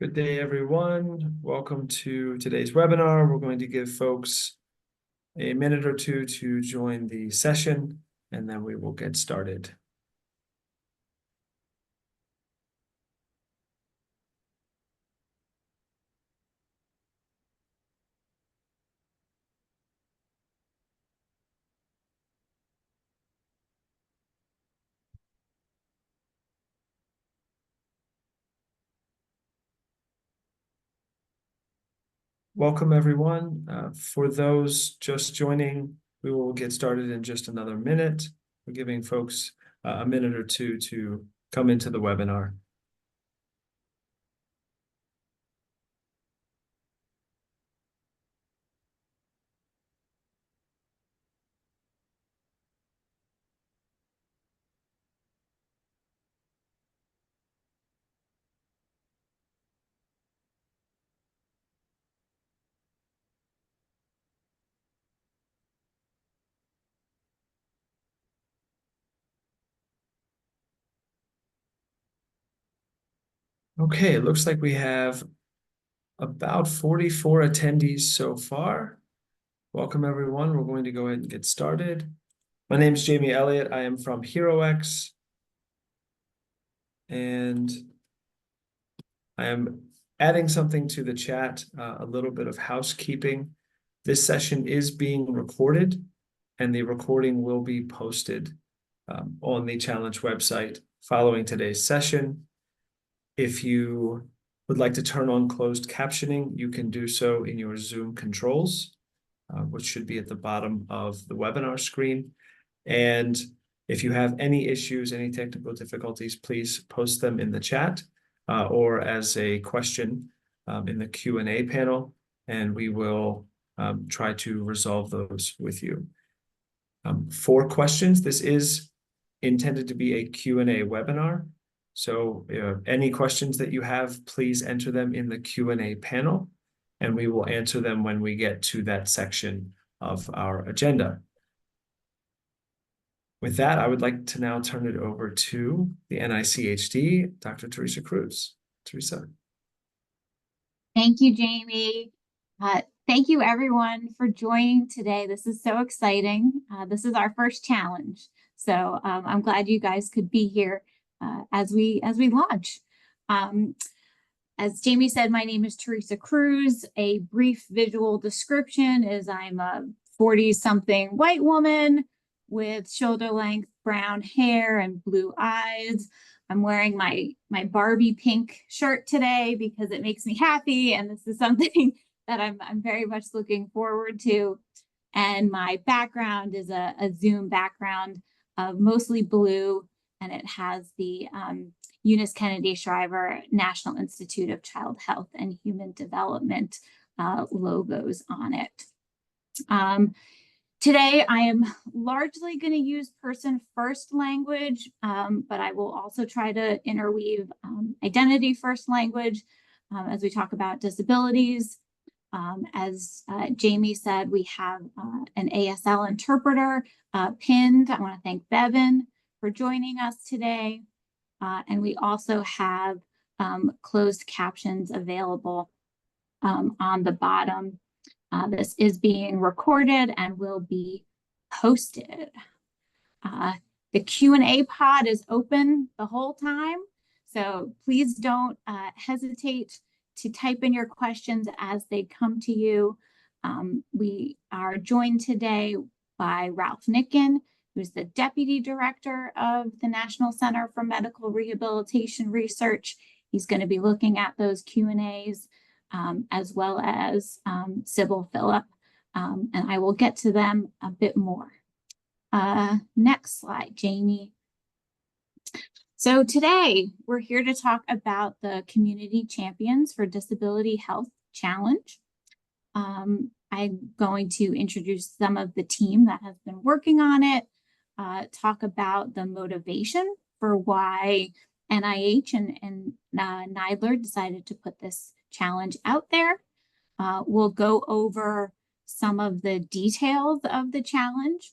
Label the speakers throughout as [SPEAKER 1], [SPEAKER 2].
[SPEAKER 1] Good day, everyone. Welcome to today's webinar. We're going to give folks a minute or two to join the session, and then we will get started. Welcome, everyone. For those just joining, we will get started in just another minute. We're giving folks a minute or two to come into the webinar. Okay, it looks like we have about 44 attendees so far. Welcome, everyone. We're going to go ahead and get started. My name is Jamie Elliott. I am from HeroX, and I am adding something to the chat, a little bit of housekeeping. This session is being recorded, and the recording will be posted on the challenge website following today's session. If you would like to turn on closed captioning, you can do so in your Zoom controls, which should be at the bottom of the webinar screen. And if you have any issues, any technical difficulties, please post them in the chat or as a question in the Q&A panel, and we will try to resolve those with you. For questions, this is intended to be a Q&A webinar. So any questions that you have, please enter them in the Q&A panel, and we will answer them when we get to that section of our agenda. With that, I would like to now turn it over to the NICHD, Dr. Teresa Cruz. Teresa.
[SPEAKER 2] Thank you, Jamie. Thank you, everyone, for joining today. This is so exciting. This is our first challenge. So I'm glad you guys could be here as we launch. As Jamie said, my name is Teresa Cruz. A brief visual description is I'm a 40-something white woman with shoulder-length brown hair and blue eyes. I'm wearing my Barbie pink shirt today because it makes me happy, and this is something that I'm very much looking forward to. And my background is a Zoom background of mostly blue, and it has the Eunice Kennedy Shriver National Institute of Child Health and Human Development logos on it. Today, I am largely going to use person-first language, but I will also try to interweave identity-first language as we talk about disabilities. As Jamie said, we have an ASL interpreter pinned. I want to thank Bevan for joining us today. And we also have closed captions available on the bottom. This is being recorded and will be posted. The Q&A pod is open the whole time, so please don't hesitate to type in your questions as they come to you. We are joined today by Ralph Nicken, who's the Deputy Director of the National Center for Medical Rehabilitation Research. He's going to be looking at those Q&As. As well as Sybil Phillip, and I will get to them a bit more. Next slide, Jamie. So today, we're here to talk about the Community Champions for Disability Health Challenge. I'm going to introduce some of the team that has been working on it, talk about the motivation for why NIH and NIDLR decided to put this challenge out there. We'll go over some of the details of the challenge.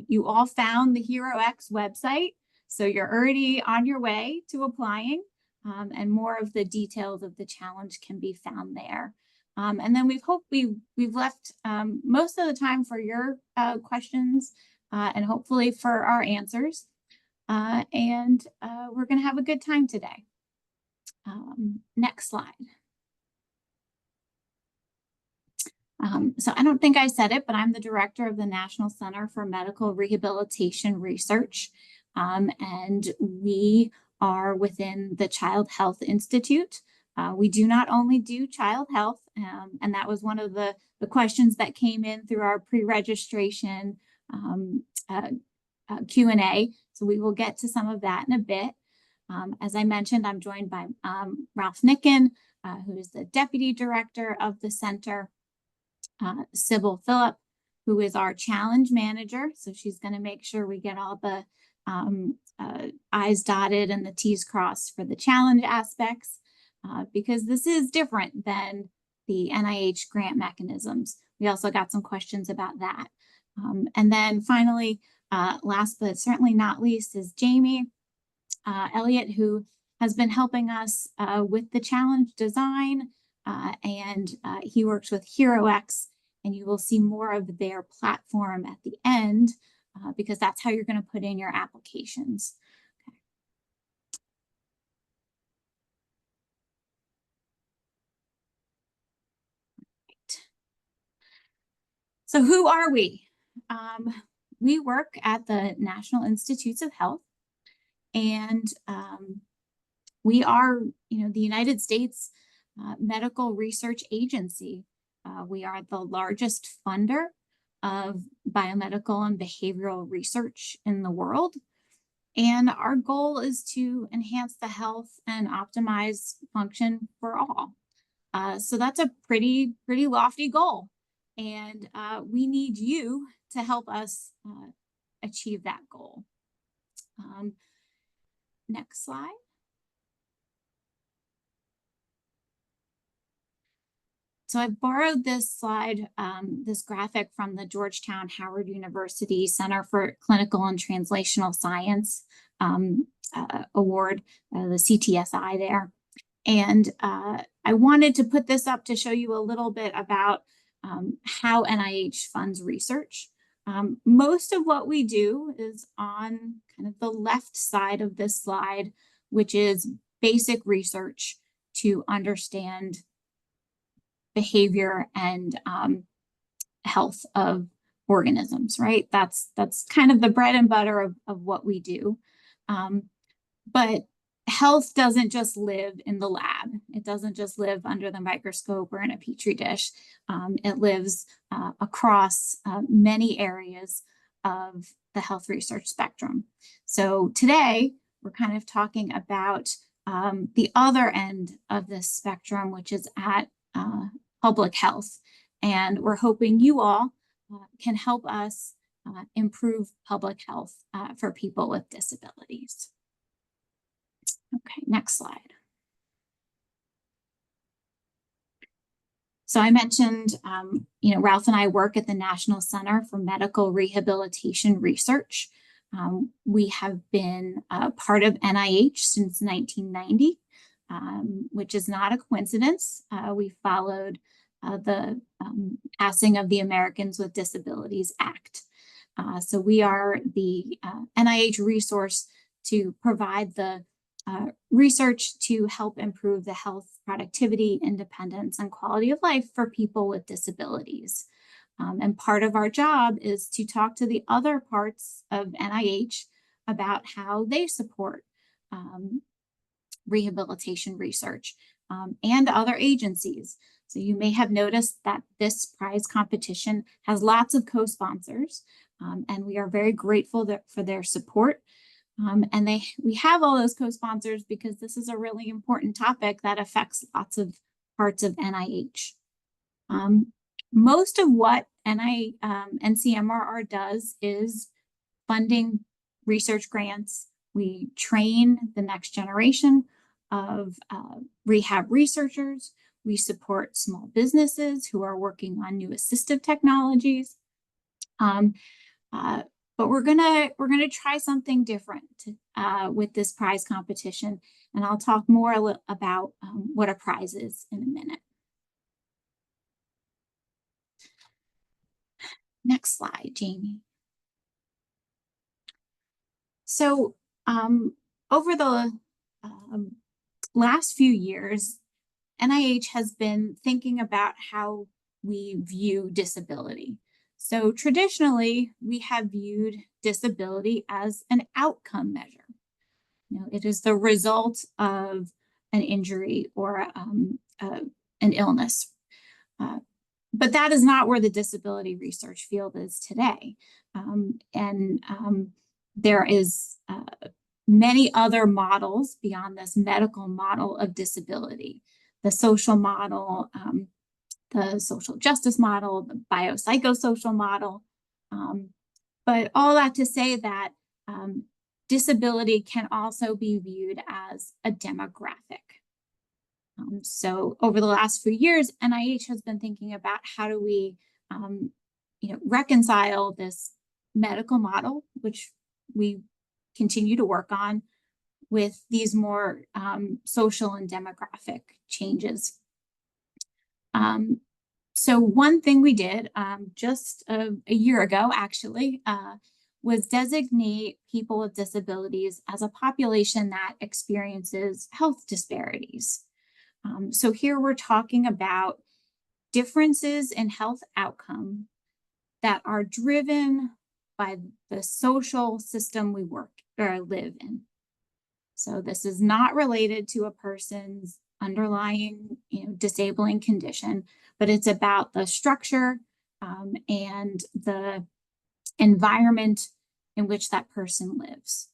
[SPEAKER 2] You all found the HeroX website, so you're already on your way to applying. and more of the details of the challenge can be found there. And then we've left most of the time for your questions and hopefully for our answers. And we're going to have a good time today. Next slide. So I don't think I said it, but I'm the director of the National Center for Medical Rehabilitation Research. And we are within the Child Health Institute. We do not only do child health, and that was one of the questions that came in through our pre-registration Q&A. So we will get to some of that in a bit. As I mentioned, I'm joined by Ralph Nicken, who is the Deputy Director of the Center, Sybil Phillip, who is our challenge manager. So she's going to make sure we get all the I's dotted and the T's crossed for the challenge aspects, because this is different than the NIH grant mechanisms. We also got some questions about that. And then finally, last but certainly not least, is Jamie Elliott, who has been helping us with the challenge design, and he works with HeroX, and you will see more of their platform at the end, because that's how you're going to put in your applications. Okay. Right. So who are we? We work at the National Institutes of Health, and we are, the United States Medical Research Agency. We are the largest funder of biomedical and behavioral research in the world. And our goal is to enhance the health and optimize function for all. So that's a pretty lofty goal. And we need you to help us achieve that goal. Next slide. So I borrowed this slide, this graphic from the Georgetown Howard University Center for Clinical and Translational Science award, the CTSI there. And I wanted to put this up to show you a little bit about how NIH funds research. Most of what we do is on kind of the left side of this slide, which is basic research to understand behavior and health of organisms, right? That's kind of the bread and butter of what we do. But health doesn't just live in the lab. It doesn't just live under the microscope or in a petri dish. It lives across many areas of the health research spectrum. So today, we're kind of talking about the other end of this spectrum, which is at public health. And we're hoping you all can help us improve public health for people with disabilities. Okay, next slide. So I mentioned, Ralph and I work at the National Center for Medical Rehabilitation Research. We have been part of NIH since 1990. Which is not a coincidence. We followed the passing of the Americans with Disabilities Act. So we are the NIH resource to provide the research to help improve the health, productivity, independence, and quality of life for people with disabilities. And part of our job is to talk to the other parts of NIH about how they support rehabilitation research and other agencies. So you may have noticed that this prize competition has lots of co-sponsors, and we are very grateful for their support. And we have all those co-sponsors because this is a really important topic that affects lots of parts of NIH. Most of what NCMRR does is funding research grants. We train the next generation of rehab researchers. We support small businesses who are working on new assistive technologies. But we're gonna try something different with this prize competition, And I'll talk more about what a prize is in a minute. Next slide, Jamie. So over the last few years, NIH has been thinking about how we view disability. So traditionally, we have viewed disability as an outcome measure. It is the result of an injury or an illness. But that is not where the disability research field is today. There is many other models beyond this medical model of disability, the social model, the social justice model, the biopsychosocial model. But all that to say that disability can also be viewed as a demographic. So over the last few years, NIH has been thinking about how do we reconcile this medical model, which we continue to work on, with these more social and demographic changes. So one thing we did just a year ago, actually, was designate people with disabilities as a population that experiences health disparities. So here we're talking about differences in health outcome that are driven by the social system we work or live in. So this is not related to a person's underlying, disabling condition, but it's about the structure and the environment in which that person lives.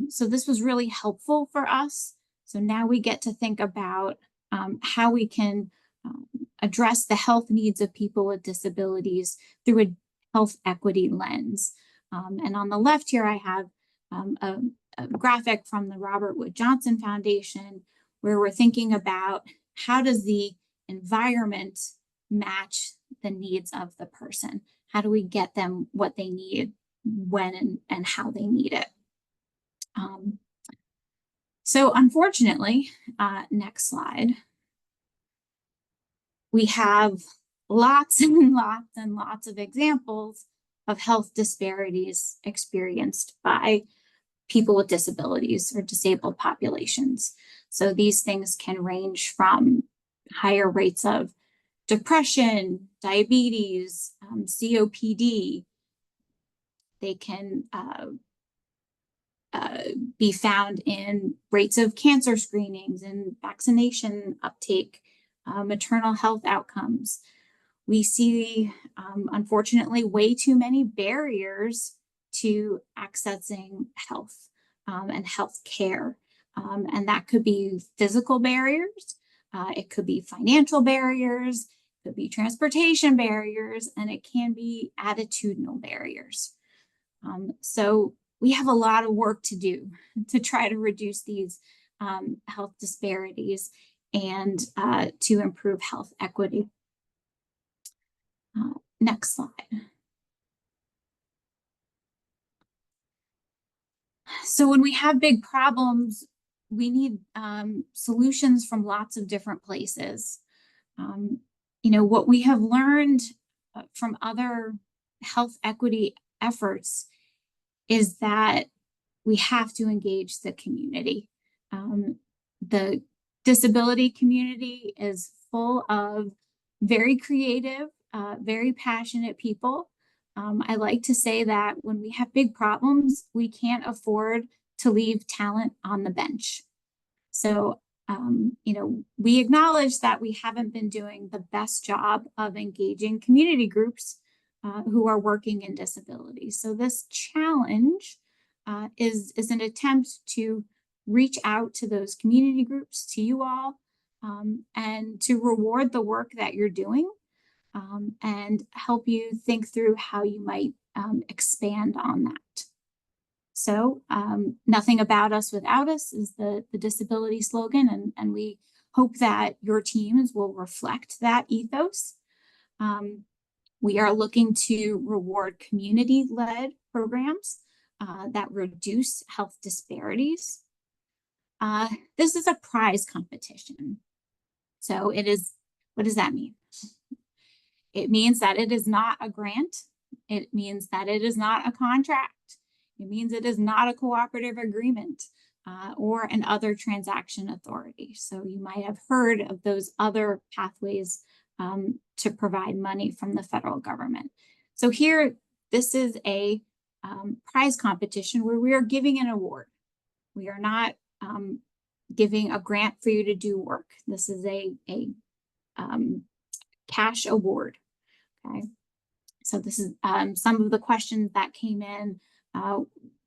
[SPEAKER 2] So this was really helpful for us. So now we get to think about how we can address the health needs of people with disabilities through a health equity lens. And on the left here, I have a graphic from the Robert Wood Johnson Foundation, where we're thinking about how does the environment match the needs of the person? How do we get them what they need, when and how they need it? So unfortunately, next slide, we have lots and lots and lots of examples of health disparities experienced by people with disabilities or disabled populations. So these things can range from higher rates of depression, diabetes, COPD. They can be found in rates of cancer screenings and vaccination uptake, maternal health outcomes. We see, unfortunately, way too many barriers to accessing health and health care. And that could be physical barriers, it could be financial barriers, it could be transportation barriers, and it can be attitudinal barriers. So we have a lot of work to do to try to reduce these health disparities and to improve health equity. Next slide. So when we have big problems, we need solutions from lots of different places. What we have learned from other health equity efforts is that we have to engage the community. The disability community is full of very creative, very passionate people. I like to say that when we have big problems, we can't afford to leave talent on the bench. So, we acknowledge that we haven't been doing the best job of engaging community groups who are working in disability. So this challenge is an attempt to reach out to those community groups, to you all, and to reward the work that you're doing and help you think through how you might expand on that. So nothing about us without us is the disability slogan, and we hope that your teams will reflect that ethos. We are looking to reward community-led programs that reduce health disparities. This is a prize competition. So it is, what does that mean? It means that it is not a grant. It means that it is not a contract. It means it is not a cooperative agreement or an other transaction authority. So you might have heard of those other pathways to provide money from the federal government. So here, this is a prize competition where we are giving an award. We are not giving a grant for you to do work. This is a cash award. Okay, so this is some of the questions that came in.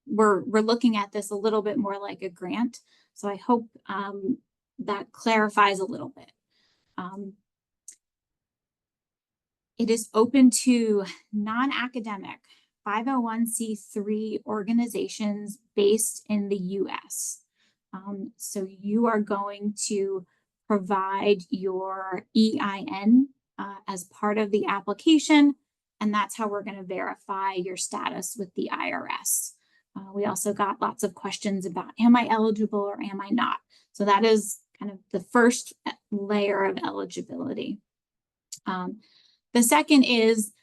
[SPEAKER 2] We're looking at this a little bit more like a grant. So I hope that clarifies a little bit. It is open to non-academic 501c3 organizations based in the US. So you are going to provide your EIN as part of the application, and that's how we're going to verify your status with the IRS. We also got lots of questions about, am I eligible or am I not? So that is kind of the first layer of eligibility. The second is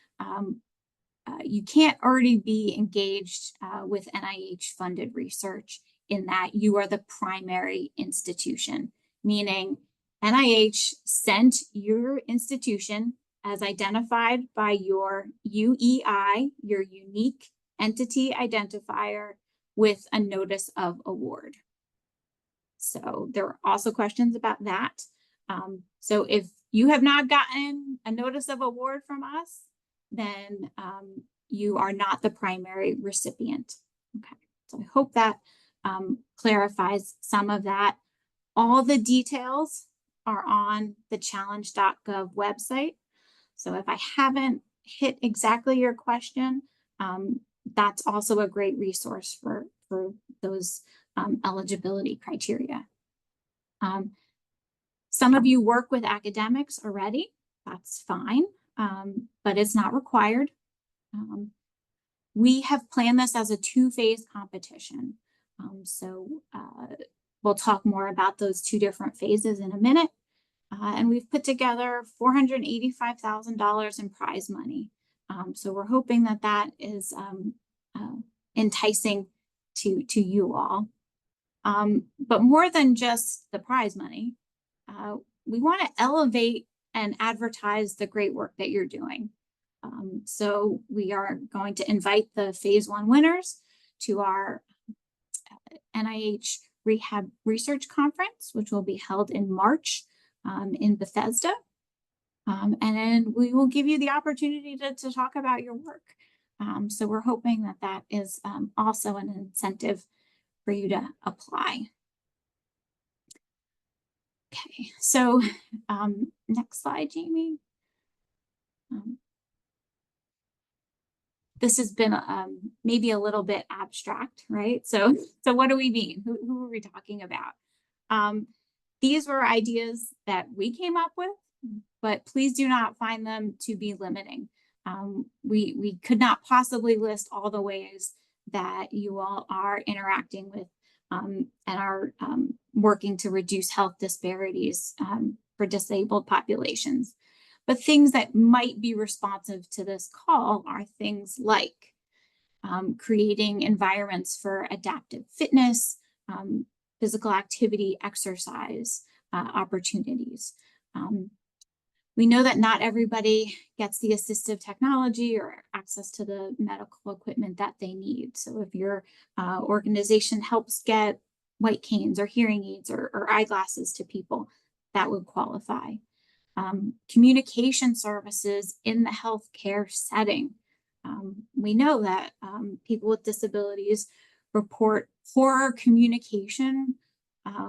[SPEAKER 2] you can't already be engaged with NIH-funded research in that you are the primary institution, meaning NIH sent your institution as identified by your UEI, your unique entity identifier, with a notice of award. So there are also questions about that. So if you have not gotten a notice of award from us, then you are not the primary recipient. Okay, so I hope that clarifies some of that. All the details are on the challenge.gov website. So if I haven't hit exactly your question, that's also a great resource for those eligibility criteria. Some of you work with academics already, that's fine, but it's not required. We have planned this as a two-phase competition. So we'll talk more about those two different phases in a minute. And we've put together $485,000 in prize money. So we're hoping that that is enticing to you all. But more than just the prize money, we want to elevate and advertise the great work that you're doing. So we are going to invite the phase 1 winners to our NIH Rehab Research Conference, which will be held in March in Bethesda. And then we will give you the opportunity to talk about your work. So we're hoping that that is also an incentive for you to apply. Okay, so next slide, Jamie. This has been maybe a little bit abstract, right? So what do we mean? Who are we talking about? These were ideas that we came up with, but please do not find them to be limiting. We could not possibly list all the ways that you all are interacting with and are working to reduce health disparities for disabled populations. But things that might be responsive to this call are things like creating environments for adaptive fitness, physical activity, exercise opportunities. We know that not everybody gets the assistive technology or access to the medical equipment that they need. So if your organization helps get white canes or hearing aids or eyeglasses to people, that would qualify. Communication services in the healthcare setting. We know that people with disabilities report poorer communication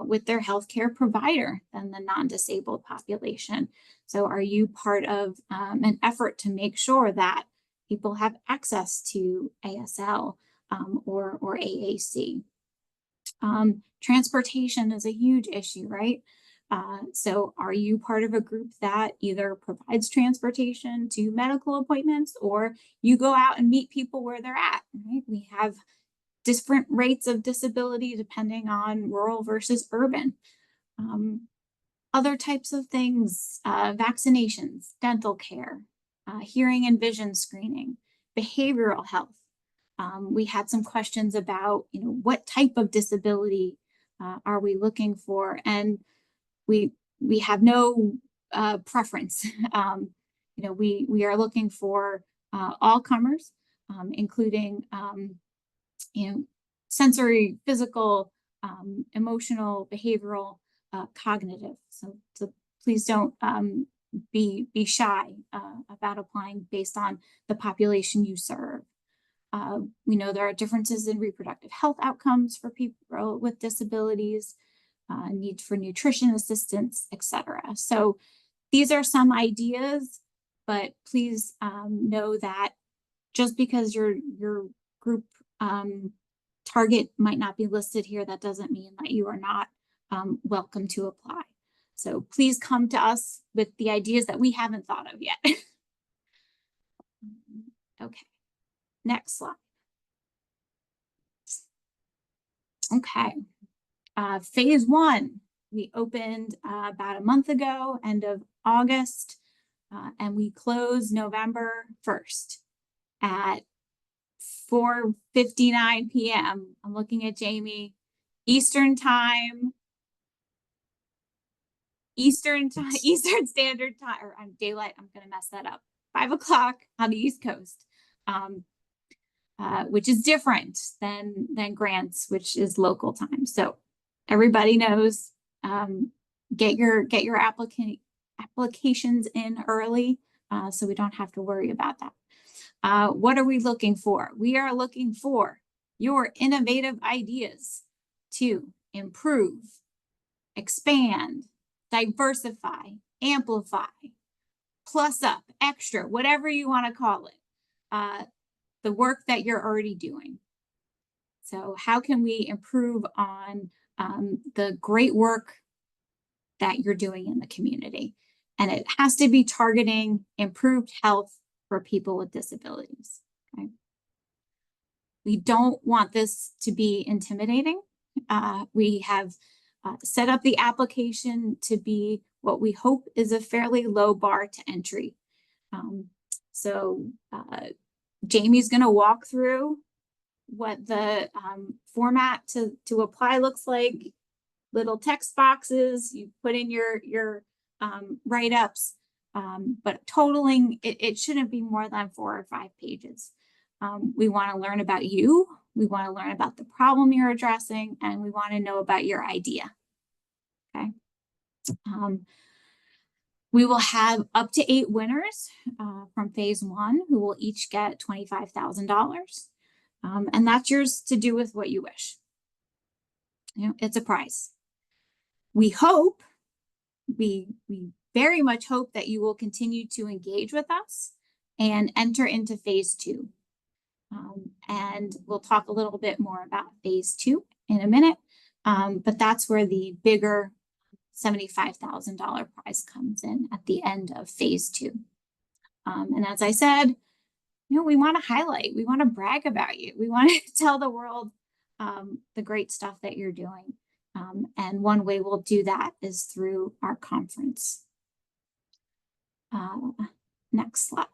[SPEAKER 2] with their healthcare provider than the non-disabled population. So are you part of an effort to make sure that people have access to ASL or AAC? Transportation is a huge issue, right? So are you part of a group that either provides transportation to medical appointments or you go out and meet people where they're at, right? We have different rates of disability depending on rural versus urban. Other types of things, vaccinations, dental care, hearing and vision screening, behavioral health. We had some questions about, what type of disability are we looking for? And we have no preference. We are looking for all comers, including, sensory, physical, emotional, behavioral, cognitive. So please don't be shy about applying based on the population you serve. We know there are differences in reproductive health outcomes for people with disabilities, need for nutrition assistance, etc. So these are some ideas, but please know that just because your group target might not be listed here, that doesn't mean that you are not welcome to apply. So please come to us with the ideas that we haven't thought of yet. Okay, next slide. Okay, phase 1, we opened about a month ago, end of August, and we closed November 1st at 4:59 p.m. I'm looking at Jamie. Eastern Standard Time, or daylight, I'm gonna mess that up. 5 o'clock on the East Coast, which is different than Grants, which is local time. So everybody knows, get your applications in early, so we don't have to worry about that. What are we looking for? We are looking for your innovative ideas to improve, expand, diversify, amplify, plus up, extra, whatever you want to call it, the work that you're already doing. So how can we improve on the great work that you're doing in the community? And it has to be targeting improved health for people with disabilities. Okay. We don't want this to be intimidating. We have set up the application to be what we hope is a fairly low bar to entry. Jamie's going to walk through what the format to apply looks like. Little text boxes, you put in your write-ups, but totaling, it shouldn't be more than 4 or 5 pages. We want to learn about you, we want to learn about the problem you're addressing, and we want to know about your idea. Okay. We will have up to 8 winners from phase 1 who will each get $25,000. And that's yours to do with what you wish. It's a prize. We very much hope that you will continue to engage with us and enter into phase 2. And we'll talk a little bit more about phase 2 in a minute, but that's where the bigger $75,000 prize comes in at the end of phase 2. And as I said, we want to highlight, we want to brag about you. We want to tell the world the great stuff that you're doing. And one way we'll do that is through our conference. Next slide.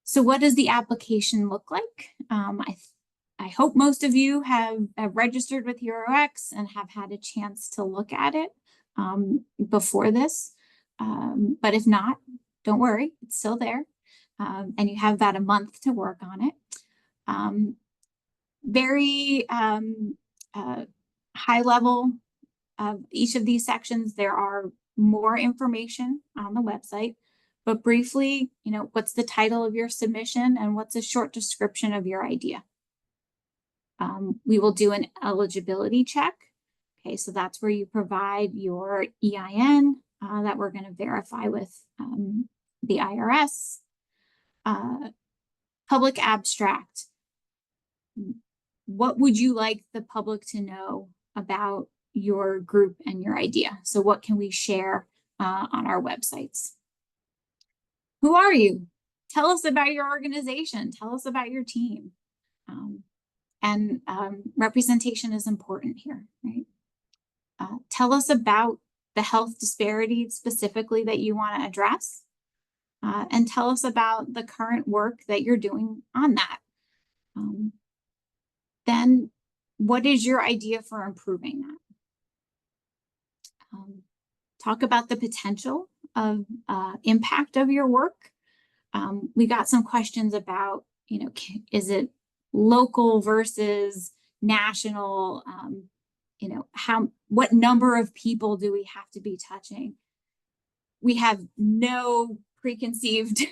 [SPEAKER 2] So what does the application look like? I hope most of you have registered with HeroX and have had a chance to look at it before this. But if not, don't worry, it's still there. And you have about a month to work on it. Very high level of each of these sections. There are more information on the website, but briefly, what's the title of your submission and what's a short description of your idea? We will do an eligibility check. Okay, so that's where you provide your EIN that we're going to verify with the IRS. Public abstract. What would you like the public to know about your group and your idea? So what can we share on our websites? Who are you? tell us about your organization, tell us about your team. And representation is important here, right? Tell us about the health disparity specifically that you want to address, and tell us about the current work that you're doing on that. Then what is your idea for improving that? Talk about the potential of impact of your work. We got some questions about, is it local versus national? What number of people do we have to be touching? We have no preconceived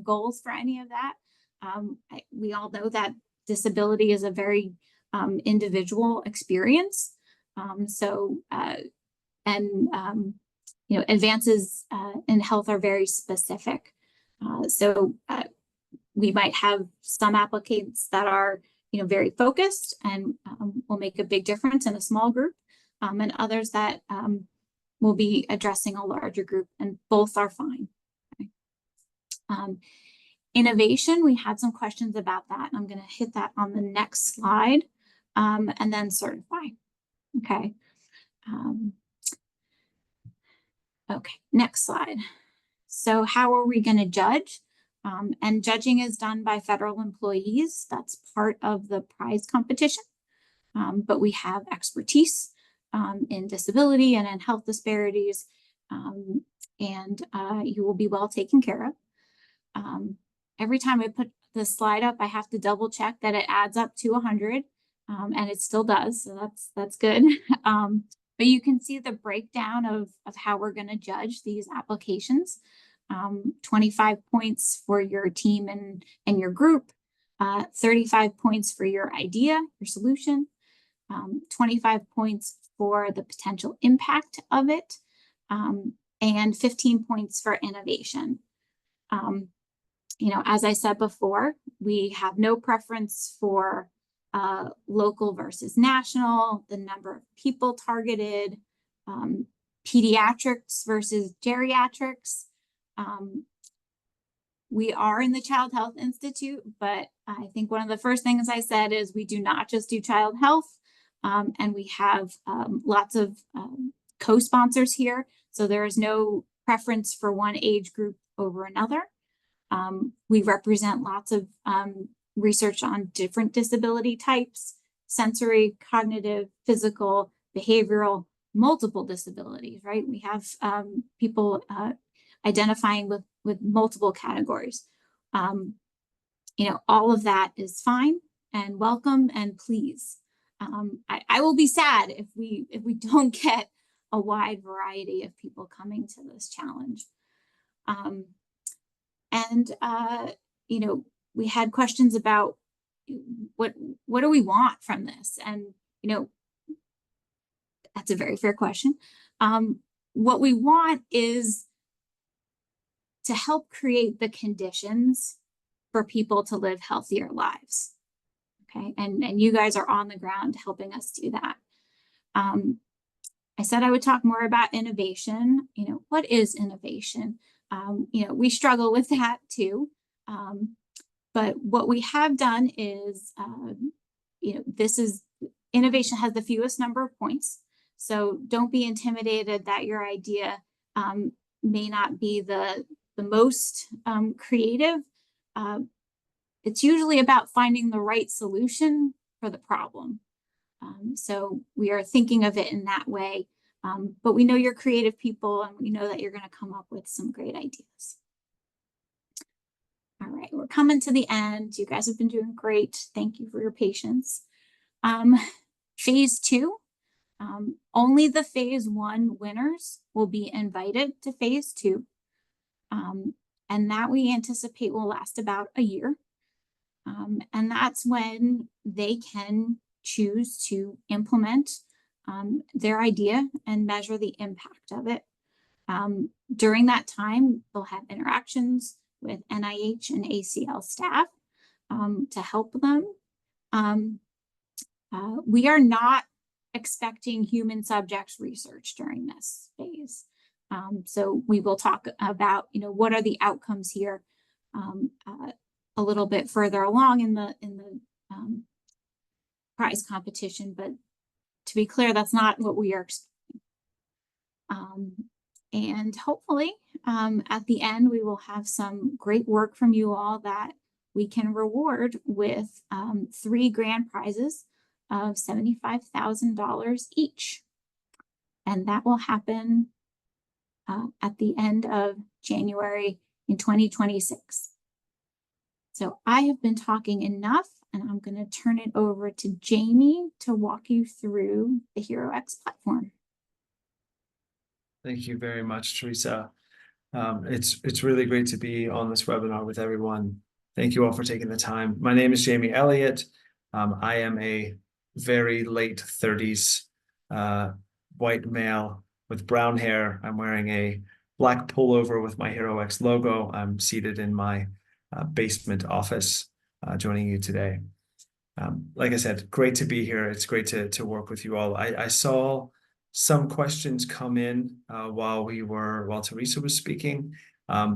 [SPEAKER 2] goals for any of that. We all know that disability is a very individual experience. Advances in health are very specific. We might have some applicants that are, very focused and will make a big difference in a small group, and others that will be addressing a larger group, and both are fine. Okay. Innovation, we had some questions about that. I'm going to hit that on the next slide, and then certify. Okay. Okay, next slide. So how are we going to judge? And judging is done by federal employees. That's part of the prize competition. But we have expertise in disability and in health disparities, and you will be well taken care of. Every time I put the slide up, I have to double check that it adds up to 100, and it still does, so that's good. But you can see the breakdown of how we're going to judge these applications. 25 points for your team and your group, 35 points for your idea, your solution, 25 points for the potential impact of it, and 15 points for innovation. As I said before, we have no preference for local versus national, the number of people targeted, pediatrics versus geriatrics. We are in the Child Health Institute, but I think one of the first things I said is we do not just do child health, and we have lots of co-sponsors here. So there is no preference for one age group over another. We represent lots of research on different disability types, sensory, cognitive, physical, behavioral, multiple disabilities, right? We have people identifying with multiple categories. All of that is fine and welcome, and please. I will be sad if we don't get a wide variety of people coming to this challenge. We had questions about what do we want from this? And, that's a very fair question. What we want is to help create the conditions for people to live healthier lives. Okay, and you guys are on the ground helping us do that. I said I would talk more about innovation. What is innovation? We struggle with that too. But what we have done is, innovation has the fewest number of points. So don't be intimidated that your idea may not be the most creative. It's usually about finding the right solution for the problem. So we are thinking of it in that way. But we know you're creative people, and we know that you're going to come up with some great ideas. All right, we're coming to the end. You guys have been doing great. Thank you for your patience. Phase 2, only the phase 1 winners will be invited to phase 2. And that we anticipate will last about a year. And that's when they can choose to implement their idea and measure the impact of it. During that time, they'll have interactions with NIH and ACL staff to help them. We are not expecting human subjects research during this phase. So we will talk about, what are the outcomes here, a little bit further along in the prize competition, but to be clear, that's not what we are expecting. And hopefully at the end, we will have some great work from you all that we can reward with 3 grand prizes of $75,000 each. And that will happen at the end of January in 2026. So I have been talking enough, and I'm going to turn it over to Jamie to walk you through the HeroX platform.
[SPEAKER 1] Thank you very much, Teresa. It's really great to be on this webinar with everyone. Thank you all for taking the time. My name is Jamie Elliott. I am a very late 30s white male with brown hair. I'm wearing a black pullover with my HeroX logo. I'm seated in my basement office, joining you today. Like I said, great to be here. It's great to work with you all. I saw some questions come in while Teresa was speaking.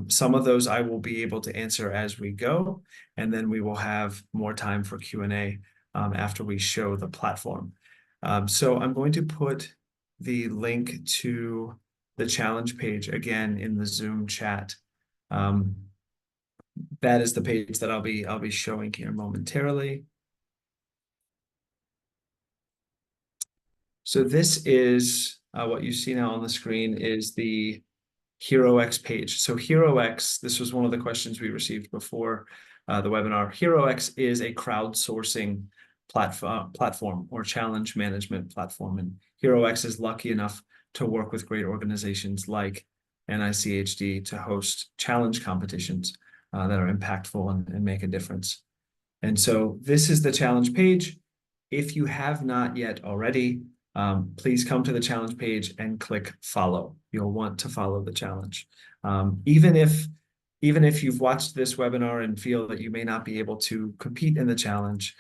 [SPEAKER 1] Some of those I will be able to answer as we go, and then we will have more time for Q&A after we show the platform. So I'm going to put the link to the challenge page again in the Zoom chat. That is the page that I'll be showing here momentarily. So this is what you see now on the screen is the HeroX page. So HeroX, this was one of the questions we received before the webinar. HeroX is a crowdsourcing platform or challenge management platform. And HeroX is lucky enough to work with great organizations like NICHD to host challenge competitions that are impactful and make a difference. And so this is the challenge page. If you have not yet already, please come to the challenge page and click follow. You'll want to follow the challenge. Even if you've watched this webinar and feel that you may not be able to compete in the challenge,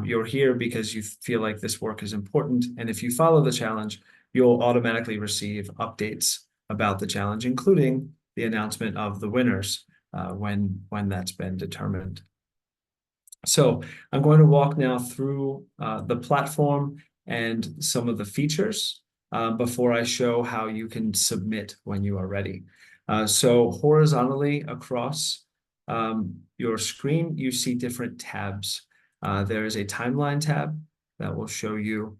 [SPEAKER 1] you're here because you feel like this work is important. And if you follow the challenge, you'll automatically receive updates about the challenge, including the announcement of the winners when that's been determined. So I'm going to walk now through the platform and some of the features before I show how you can submit when you are ready. So horizontally across your screen, you see different tabs. There is a timeline tab that will show you,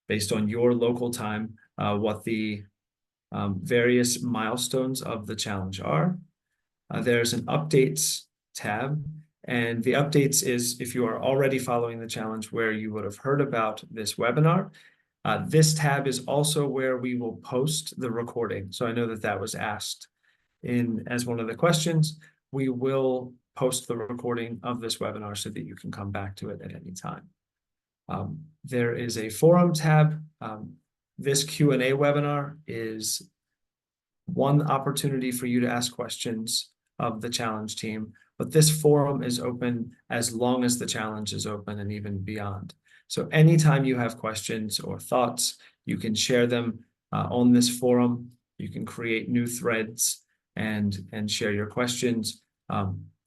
[SPEAKER 1] based on your local time, what the various milestones of the challenge are. There's an updates tab. And the updates is if you are already following the challenge where you would have heard about this webinar. This tab is also where we will post the recording. So I know that was asked as one of the questions. We will post the recording of this webinar so that you can come back to it at any time. There is a forum tab. This Q&A webinar is one opportunity for you to ask questions of the challenge team. But this forum is open as long as the challenge is open and even beyond. So anytime you have questions or thoughts, you can share them on this forum. You can create new threads and share your questions.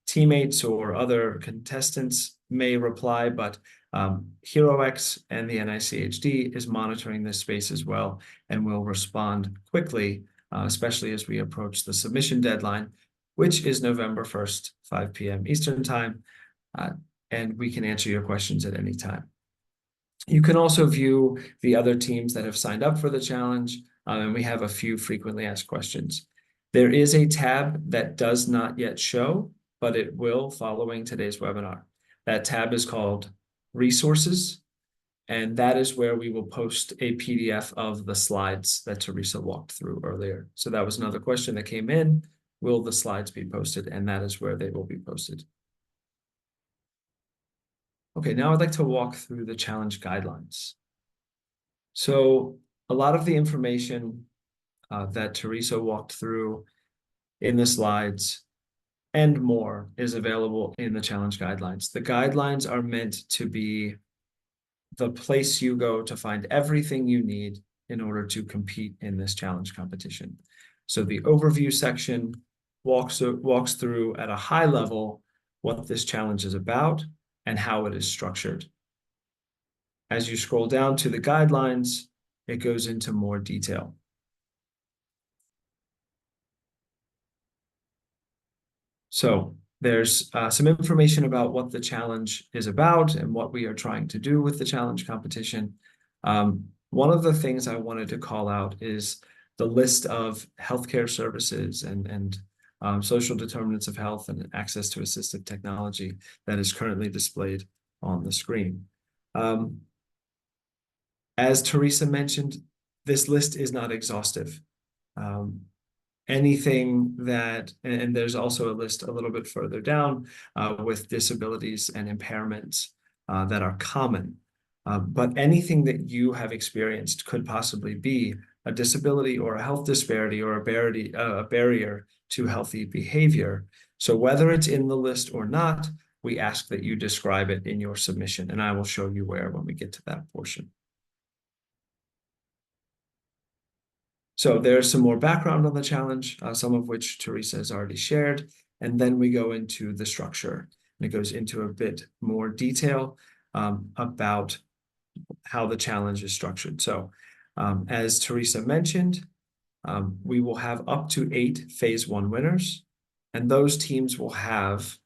[SPEAKER 1] Teammates or other contestants may reply, but HeroX and the NICHD is monitoring this space as well and will respond quickly, especially as we approach the submission deadline, which is November 1st, 5 p.m. Eastern time, and we can answer your questions at any time. You can also view the other teams that have signed up for the challenge, and we have a few frequently asked questions. There is a tab that does not yet show, but it will following today's webinar. That tab is called Resources, and that is where we will post a PDF of the slides that Teresa walked through earlier. So that was another question that came in. Will the slides be posted? And that is where they will be posted. Okay, now I'd like to walk through the challenge guidelines. So a lot of the information that Teresa walked through in the slides and more is available in the challenge guidelines. The guidelines are meant to be the place you go to find everything you need in order to compete in this challenge competition. So the overview section walks through at a high level what this challenge is about and how it is structured. As you scroll down to the guidelines, it goes into more detail. So there's some information about what the challenge is about and what we are trying to do with the challenge competition. One of the things I wanted to call out is the list of healthcare services and social determinants of health and access to assistive technology that is currently displayed on the screen. As Teresa mentioned, this list is not exhaustive. Anything that, and there's also a list a little bit further down with disabilities and impairments that are common. But anything that you have experienced could possibly be a disability or a health disparity or a barrier to healthy behavior. So whether it's in the list or not, we ask that you describe it in your submission, and I will show you where when we get to that portion. So there's some more background on the challenge, some of which Teresa has already shared, and then we go into the structure, and it goes into a bit more detail about how the challenge is structured. So as Teresa mentioned, we will have up to 8 phase 1 winners, and those teams will have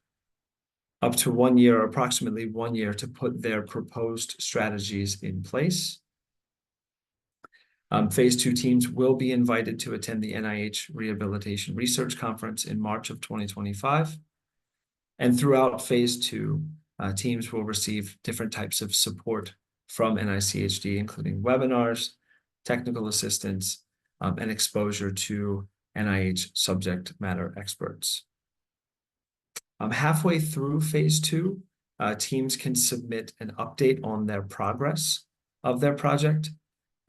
[SPEAKER 1] up to 1 year, or approximately 1 year, to put their proposed strategies in place. Phase 2 teams will be invited to attend the NIH Rehabilitation Research Conference in March of 2025. And throughout phase 2, teams will receive different types of support from NICHD, including webinars, technical assistance, and exposure to NIH subject matter experts. Halfway through phase 2, teams can submit an update on their progress of their project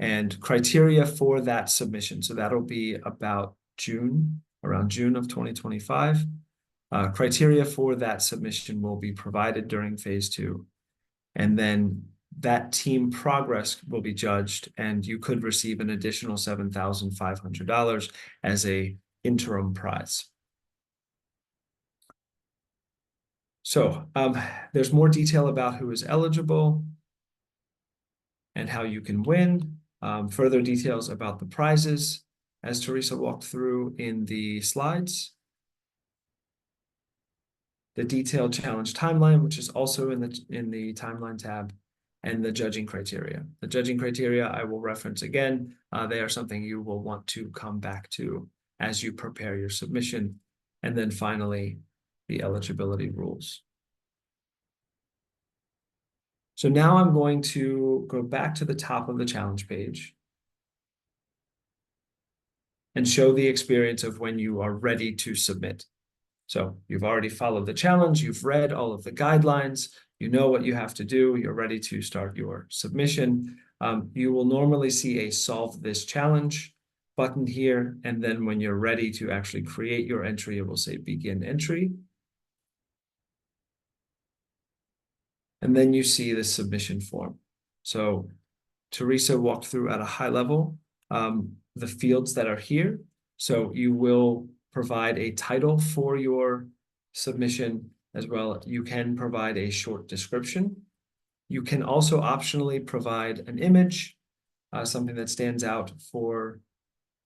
[SPEAKER 1] and criteria for that submission. So that'll be about June, around June of 2025. Criteria for that submission will be provided during phase 2. And then that team progress will be judged, and you could receive an additional $7,500 as an interim prize. So there's more detail about who is eligible and how you can win. Further details about the prizes, as Teresa walked through in the slides. The detailed challenge timeline, which is also in the timeline tab, and the judging criteria. The judging criteria I will reference again. They are something you will want to come back to as you prepare your submission. And then finally, the eligibility rules. So now I'm going to go back to the top of the challenge page and show the experience of when you are ready to submit. So you've already followed the challenge, you've read all of the guidelines, you know what you have to do, you're ready to start your submission. You will normally see a solve this challenge button here, and then when you're ready to actually create your entry, it will say begin entry. And then you see the submission form. So Teresa walked through at a high level the fields that are here. So you will provide a title for your submission as well. You can provide a short description. You can also optionally provide an image, something that stands out for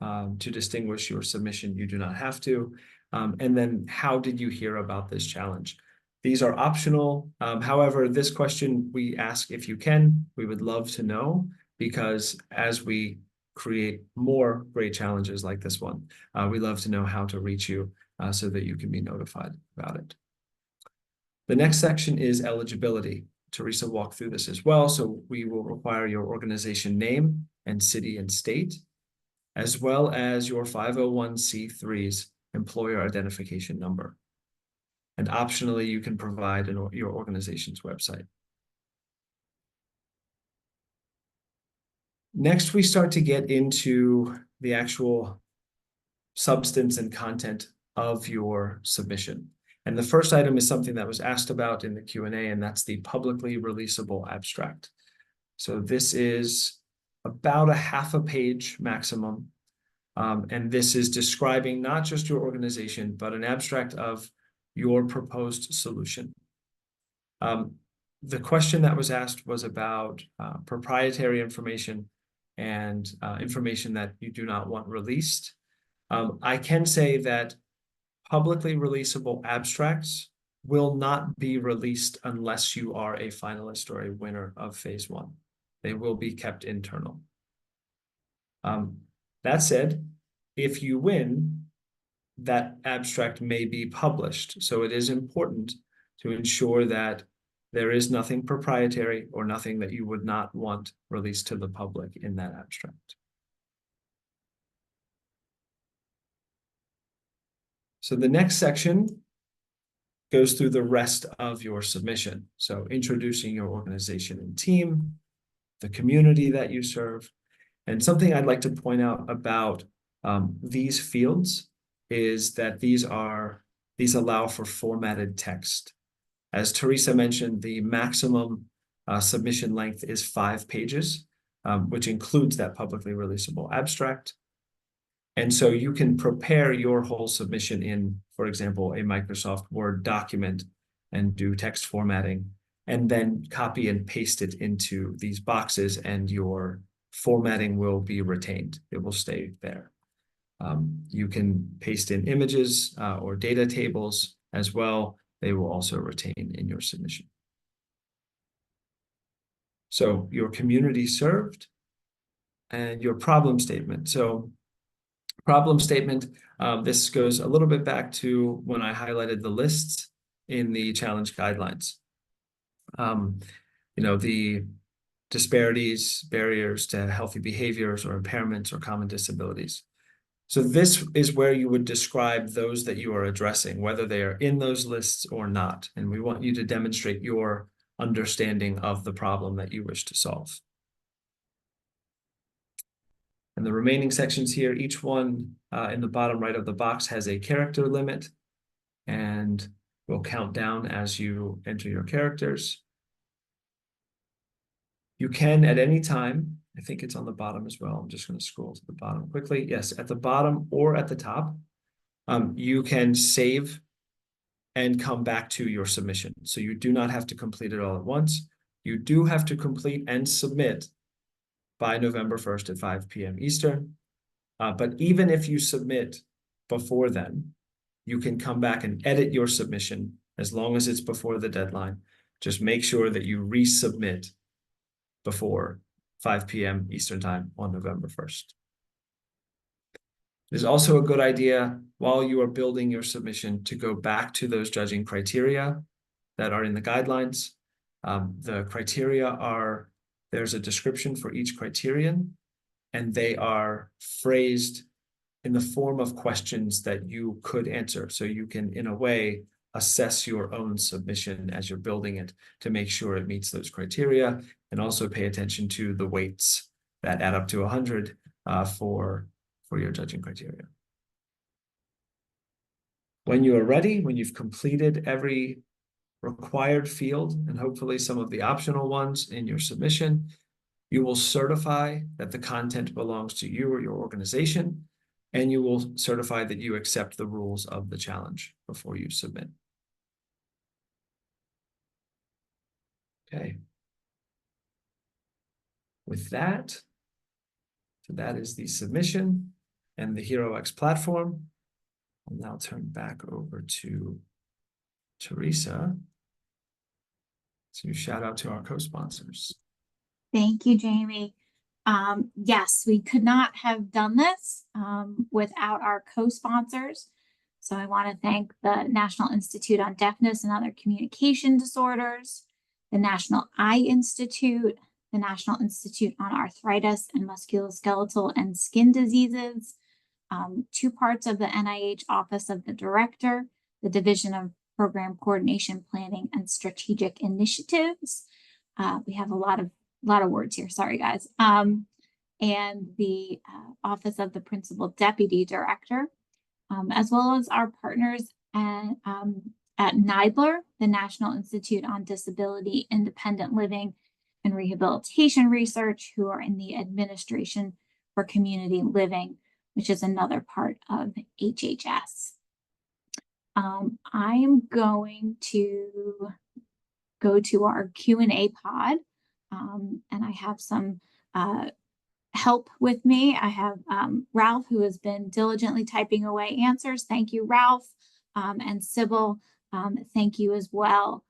[SPEAKER 1] to distinguish your submission. You do not have to. And then how did you hear about this challenge? These are optional. However, this question we ask if you can. We would love to know, because as we create more great challenges like this one, we love to know how to reach you so that you can be notified about it. The next section is eligibility. Teresa walked through this as well. So we will require your organization name and city and state, as well as your 501c3's employer identification number. And optionally, you can provide your organization's website. Next, we start to get into the actual substance and content of your submission. And the first item is something that was asked about in the Q&A, and that's the publicly releasable abstract. So this is about a half a page maximum. And this is describing not just your organization, but an abstract of your proposed solution. The question that was asked was about proprietary information and information that you do not want released. I can say that publicly releasable abstracts will not be released unless you are a finalist or a winner of phase 1. They will be kept internal. That said, if you win, that abstract may be published. So it is important to ensure that there is nothing proprietary or nothing that you would not want released to the public in that abstract. So the next section goes through the rest of your submission. So introducing your organization and team, the community that you serve. And something I'd like to point out about these fields is that these allow for formatted text. As Teresa mentioned, the maximum submission length is 5 pages, which includes that publicly releasable abstract. And so you can prepare your whole submission in, for example, a Microsoft Word document and do text formatting, and then copy and paste it into these boxes, and your formatting will be retained. It will stay there. You can paste in images or data tables as well. They will also retain in your submission. So your community served and your problem statement. So problem statement, this goes a little bit back to when I highlighted the lists in the challenge guidelines. The disparities, barriers to healthy behaviors or impairments or common disabilities. So this is where you would describe those that you are addressing, whether they are in those lists or not. And we want you to demonstrate your understanding of the problem that you wish to solve. And the remaining sections here, each one in the bottom right of the box has a character limit and will count down as you enter your characters. You can at any time, I think it's on the bottom as well. I'm just going to scroll to the bottom quickly. Yes, at the bottom or at the top, you can save and come back to your submission. So you do not have to complete it all at once. You do have to complete and submit by November 1st at 5 p.m. Eastern. But even if you submit before then, you can come back and edit your submission as long as it's before the deadline. Just make sure that you resubmit before 5 p.m. Eastern time on November 1st. It is also a good idea while you are building your submission to go back to those judging criteria that are in the guidelines. The criteria are, there's a description for each criterion, and they are phrased in the form of questions that you could answer. So you can, in a way, assess your own submission as you're building it to make sure it meets those criteria, and also pay attention to the weights that add up to 100 for your judging criteria. When you are ready, when you've completed every required field and hopefully some of the optional ones in your submission, you will certify that the content belongs to you or your organization, and you will certify that you accept the rules of the challenge before you submit. Okay. With that, so that is the submission and the HeroX platform. I'll now turn back over to Teresa to shout out to our co-sponsors.
[SPEAKER 2] Thank you, Jamie. Yes, we could not have done this without our co-sponsors. So I want to thank the National Institute on Deafness and Other Communication Disorders, the National Eye Institute, the National Institute on Arthritis and Musculoskeletal and Skin Diseases, 2 parts of the NIH Office of the Director, the Division of Program Coordination, Planning, and Strategic Initiatives. We have a lot of words here. Sorry, guys. And the Office of the Principal Deputy Director, as well as our partners at NIDLR, the National Institute on Disability, Independent Living, and Rehabilitation Research, who are in the Administration for Community Living. which is another part of HHS. I am going to go to our Q&A pod, and I have some help with me. I have Ralph, who has been diligently typing away answers. Thank you, Ralph. And Sybil, thank you as well.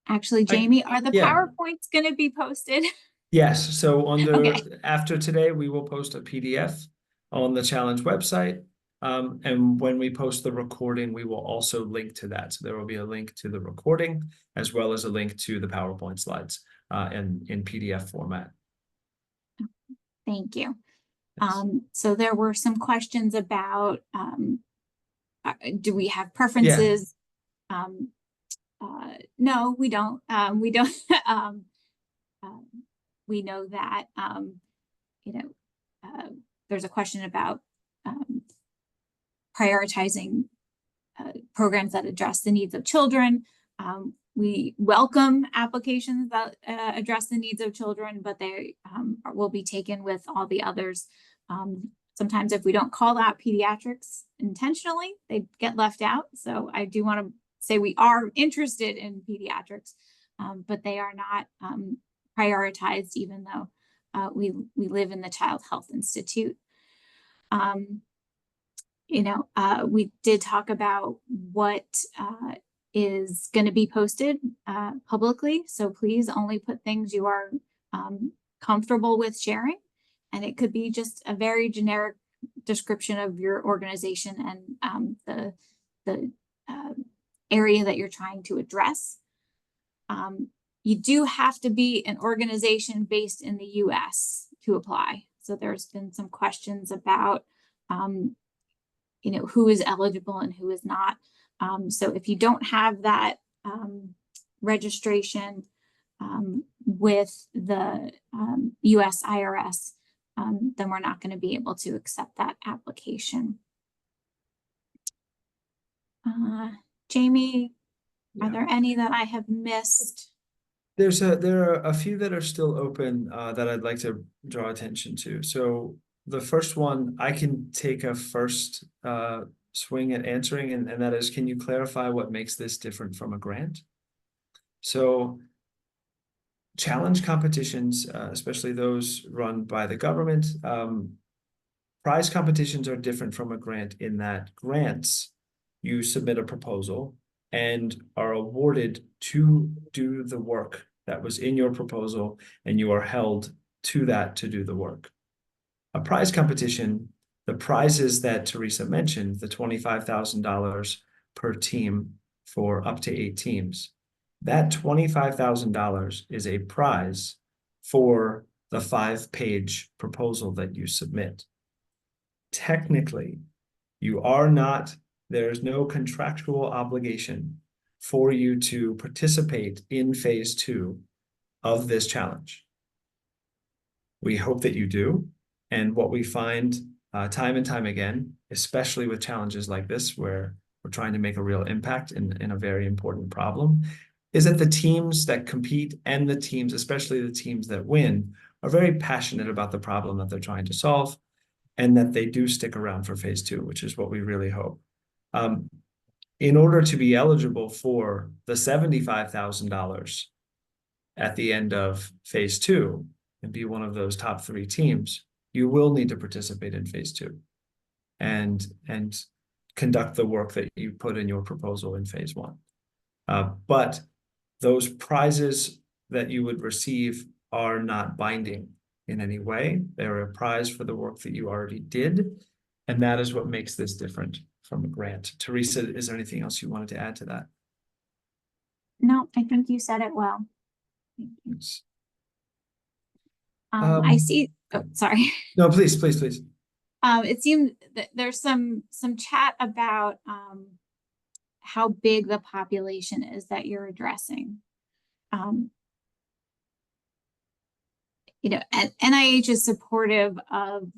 [SPEAKER 2] Actually, Jamie, are the
[SPEAKER 1] Yeah.
[SPEAKER 2] PowerPoints going to be posted?
[SPEAKER 1] Yes, so
[SPEAKER 2] Okay.
[SPEAKER 1] after today, we will post a PDF on the challenge website. And when we post the recording, we will also link to that. So there will be a link to the recording as well as a link to the PowerPoint slides in PDF format.
[SPEAKER 2] Thank you.
[SPEAKER 1] Yes.
[SPEAKER 2] So there were some questions about do we have preferences?
[SPEAKER 1] Yeah.
[SPEAKER 2] No, we don't. We don't. We know that there's a question about prioritizing programs that address the needs of children. We welcome applications that address the needs of children, but they will be taken with all the others. Sometimes if we don't call out pediatrics intentionally, they get left out. So I do want to say we are interested in pediatrics, but they are not prioritized, even though we live in the Child Health Institute. We did talk about what is going to be posted publicly. So please only put things you are comfortable with sharing. And it could be just a very generic description of your organization and the area that you're trying to address. You do have to be an organization based in the US to apply. So there's been some questions about who is eligible and who is not. So if you don't have that registration with the US IRS, then we're not going to be able to accept that application. Jamie, are there any that I have missed?
[SPEAKER 1] There are a few that are still open that I'd like to draw attention to. So the first one, I can take a first swing at answering, and that is, can you clarify what makes this different from a grant? So challenge competitions, especially those run by the government, prize competitions are different from a grant in that grants, you submit a proposal and are awarded to do the work that was in your proposal, and you are held to that to do the work. A prize competition, the prizes that Teresa mentioned, the $25,000 per team for up to 8 teams, that $25,000 is a prize for the 5-page proposal that you submit. Technically, there's no contractual obligation for you to participate in phase 2 of this challenge. We hope that you do. And what we find time and time again, especially with challenges like this, where we're trying to make a real impact in a very important problem, is that the teams that compete and the teams, especially the teams that win, are very passionate about the problem that they're trying to solve, and that they do stick around for phase 2, which is what we really hope. In order to be eligible for the $75,000 at the end of phase 2 and be one of those top 3 teams, you will need to participate in phase 2 and conduct the work that you put in your proposal in phase 1. But those prizes that you would receive are not binding in any way. They're a prize for the work that you already did. And that is what makes this different from a grant. Teresa, is there anything else you wanted to add to that?
[SPEAKER 2] No, I think you said it well. Thank you.
[SPEAKER 1] Yes.
[SPEAKER 2] I see. Oh, sorry.
[SPEAKER 1] No, please.
[SPEAKER 2] It seemed that there's some chat about how big the population is that you're addressing. NIH is supportive of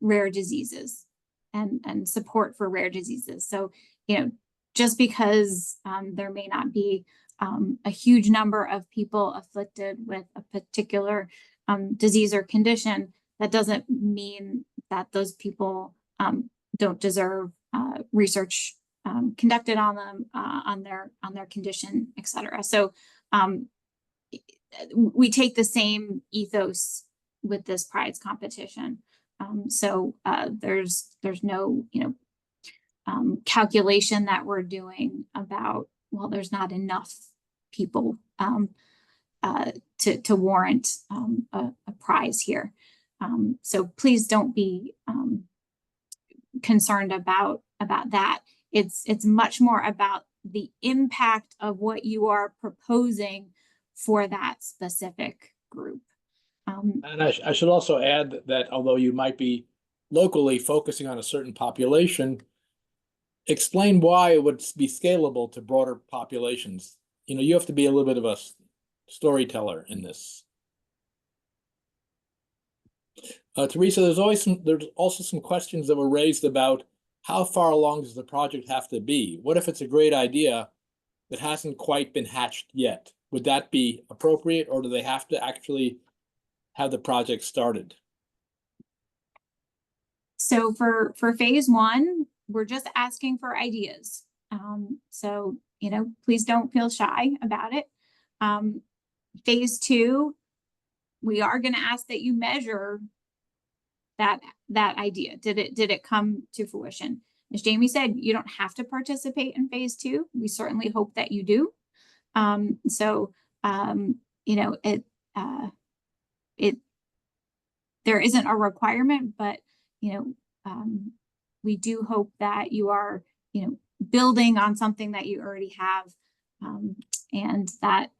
[SPEAKER 2] rare diseases and support for rare diseases. So, just because there may not be a huge number of people afflicted with a particular disease or condition, that doesn't mean that those people don't deserve research conducted on them, on their condition, et cetera. So we take the same ethos with this prize competition. So there's no, calculation that we're doing about, well, there's not enough people to warrant a prize here. So please don't be concerned about that. It's much more about the impact of what you are proposing for that specific group.
[SPEAKER 3] And I should also add that although you might be locally focusing on a certain population, explain why it would be scalable to broader populations. You have to be a little bit of a storyteller in this. Teresa, there's also some questions that were raised about how far along does the project have to be? What if it's a great idea that hasn't quite been hatched yet? Would that be appropriate, or do they have to actually have the project started?
[SPEAKER 2] So for phase one, we're just asking for ideas. So, please don't feel shy about it. Phase two, we are going to ask that you measure that idea. Did it come to fruition? As Jamie said, you don't have to participate in phase two. We certainly hope that you do. There isn't a requirement, but we do hope that you are building on something that you already have, and that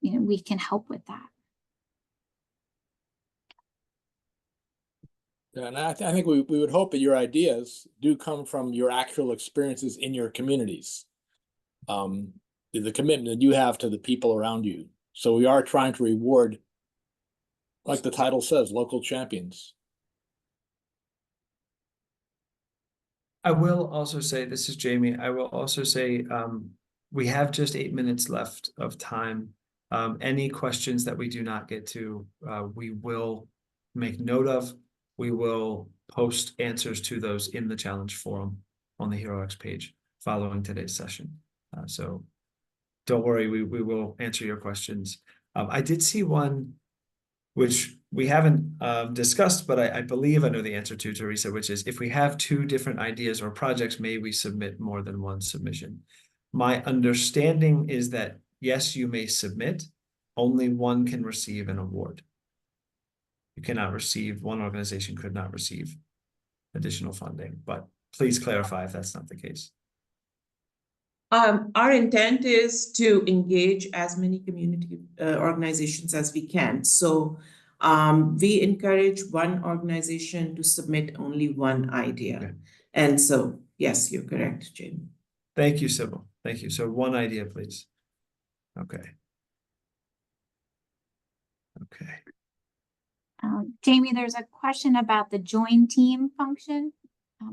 [SPEAKER 2] we can help with that.
[SPEAKER 3] Yeah, and I think we would hope that your ideas do come from your actual experiences in your communities, the commitment that you have to the people around you. So we are trying to reward, like the title says, local champions.
[SPEAKER 1] I will also say, this is Jamie, I will also say, we have just 8 minutes left of time. Any questions that we do not get to, we will make note of. We will post answers to those in the challenge forum on the HeroX page following today's session. So don't worry, we will answer your questions. I did see one which we haven't discussed, but I believe I know the answer to, Teresa, which is, if we have 2 different ideas or projects, may we submit more than one submission? My understanding is that, yes, you may submit, only one can receive an award. One organization could not receive additional funding, but please clarify if that's not the case.
[SPEAKER 4] Our intent is to engage as many community organizations as we can. So we encourage one organization to submit only one idea. Okay. And so, yes, you're correct, Jamie.
[SPEAKER 1] Thank you, Sybil. Thank you. So one idea, please. Okay. Okay.
[SPEAKER 2] Jamie, there's a question about the join team function.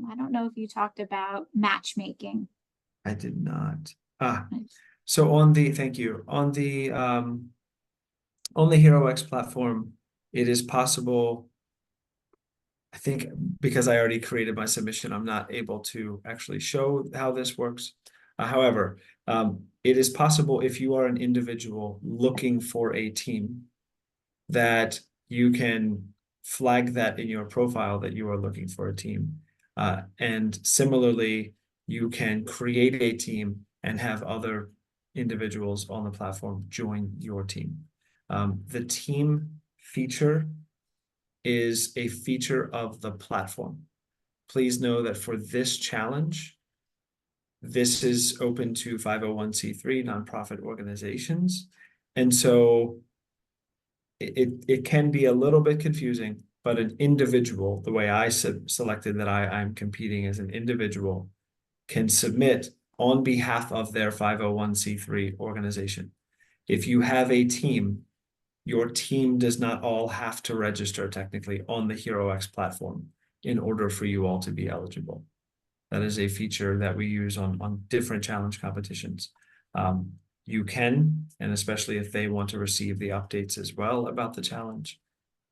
[SPEAKER 2] I don't know if you talked about matchmaking.
[SPEAKER 1] I did not. So thank you. On the HeroX platform, it is possible, I think, because I already created my submission, I'm not able to actually show how this works. However, it is possible, if you are an individual looking for a team, that you can flag that in your profile that you are looking for a team. And similarly, you can create a team and have other individuals on the platform join your team. The team feature is a feature of the platform. Please know that for this challenge, this is open to 501c3 nonprofit organizations. And so it can be a little bit confusing, but an individual, the way I selected that I'm competing as an individual, can submit on behalf of their 501c3 organization. If you have a team, your team does not all have to register technically on the HeroX platform in order for you all to be eligible. That is a feature that we use on different challenge competitions. You can, and especially if they want to receive the updates as well about the challenge,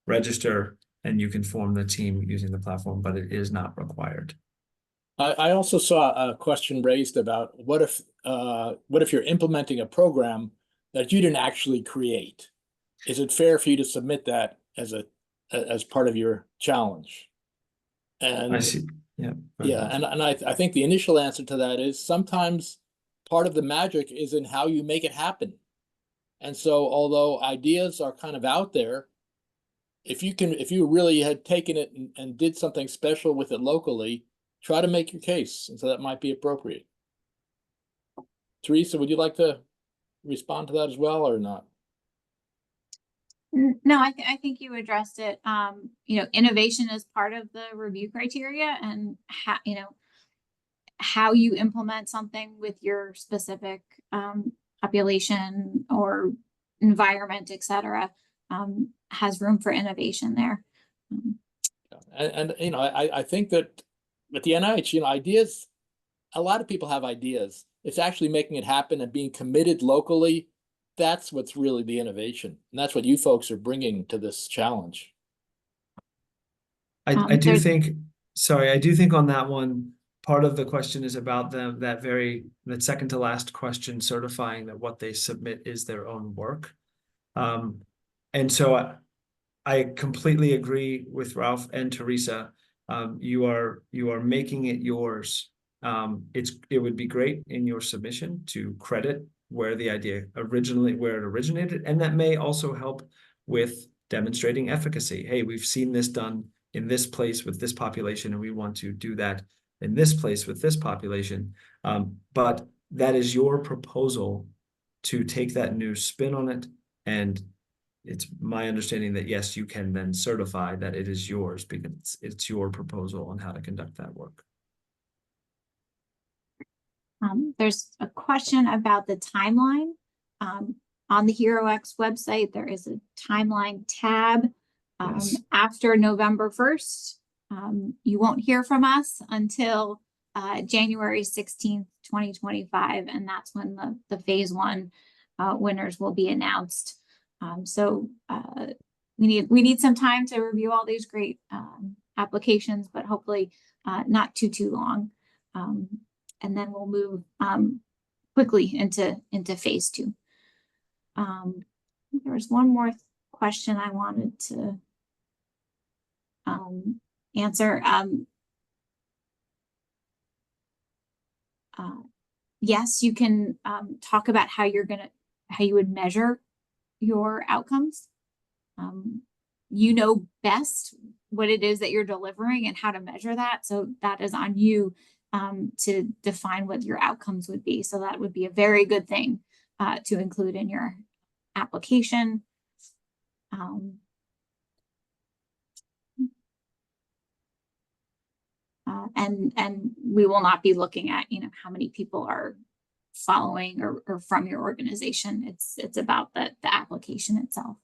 [SPEAKER 1] register and you can form the team using the platform, but it is not required.
[SPEAKER 3] I also saw a question raised about what if you're implementing a program that you didn't actually create? Is it fair for you to submit that as part of your challenge? And
[SPEAKER 1] I see. Yeah.
[SPEAKER 3] yeah, and I think the initial answer to that is sometimes part of the magic is in how you make it happen. And so although ideas are kind of out there, if you really had taken it and did something special with it locally, try to make your case. And so that might be appropriate. Teresa, would you like to respond to that as well or not?
[SPEAKER 2] No, I think you addressed it. Innovation is part of the review criteria, and how you implement something with your specific population or environment, etc., has room for innovation there.
[SPEAKER 3] And I think that with the NIH, ideas, a lot of people have ideas. It's actually making it happen and being committed locally. That's what's really the innovation. And that's what you folks are bringing to this challenge.
[SPEAKER 1] I do think, sorry, I do think on that one, part of the question is about them, that second to last question, certifying that what they submit is their own work. And so I completely agree with Ralph and Teresa. You are making it yours. It would be great in your submission to credit where the idea where it originated, and that may also help with demonstrating efficacy. Hey, we've seen this done in this place with this population, and we want to do that in this place with this population. But that is your proposal to take that new spin on it, and it's my understanding that yes, you can then certify that it is yours because it's your proposal on how to conduct that work.
[SPEAKER 2] There's a question about the timeline. On the HeroX website, there is a timeline tab.
[SPEAKER 1] Yes.
[SPEAKER 2] After November 1st, you won't hear from us until January 16th, 2025, and that's when the phase 1 winners will be announced. So we need some time to review all these great applications, but hopefully not too long. And then we'll move quickly into phase 2. There was one more question I wanted to answer. Yes, you can talk about how you would measure your outcomes. You know best what it is that you're delivering and how to measure that. So that is on you to define what your outcomes would be. So that would be a very good thing to include in your application. And we will not be looking at how many people are following or from your organization. It's about the application itself.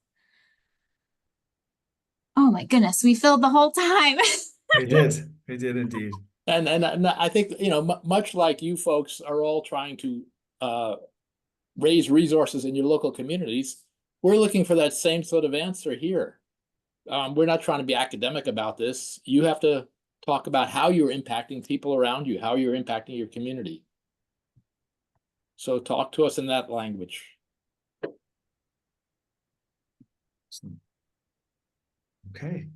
[SPEAKER 2] Oh my goodness, we filled the whole time.
[SPEAKER 1] We did indeed.
[SPEAKER 3] And I think much like you folks are all trying to raise resources in your local communities, we're looking for that same sort of answer here. We're not trying to be academic about this. You have to talk about how you're impacting people around you, how you're impacting your community. So talk to us in that language.
[SPEAKER 1] Okay.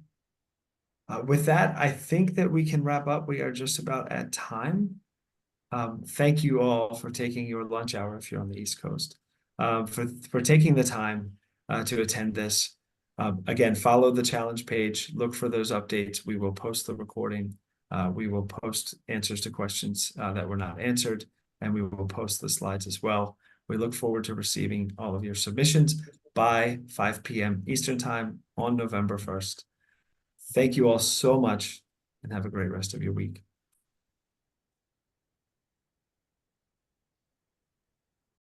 [SPEAKER 1] With that, I think that we can wrap up. We are just about at time. Thank you all for taking your lunch hour if you're on the East Coast, for taking the time to attend this. Again, follow the challenge page, look for those updates. We will post the recording. We will post answers to questions that were not answered, and we will post the slides as well. We look forward to receiving all of your submissions by 5 p.m. Eastern Time on November 1st. Thank you all so much, and have a great rest of your week.